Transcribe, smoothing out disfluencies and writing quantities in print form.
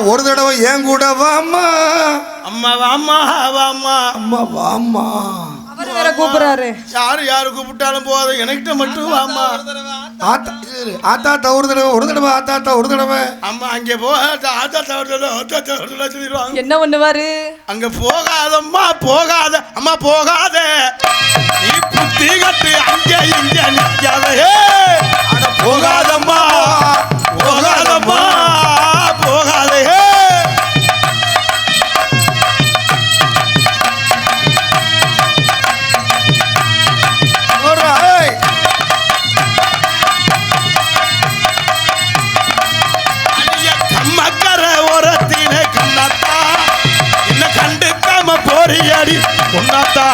ஒரு தடவை ஏன் கூட வாமா. அம்மா வாமா வாமா. அம்மா வாமா. அவர் வேற கூப்பிடுறாரு. யாரு கூப்பிட்டாலும் போதும், எனக்கிட்ட மட்டும் வாமா. ஆத்தாத்தா ஒரு தடவை ஆத்தாத்தா ஒரு தடவை. அம்மா அங்கே போ, ஆத்தாத்தா ஒரு தடவை சொல்லிடுவாங்க. என்ன பண்ணுவாரு? அங்க போகாதம்மா போகாத, அம்மா போகாத, நீ புத்தி கட்டு அங்கே இங்கே நிற்காதே. போகாதம்மா போகாதம்மா போகாதே. கம்மக்கர ஓரத்திலே கண்ணாத்தா, என்ன கண்டுக்காம போறியடி பொன்னாத்தா.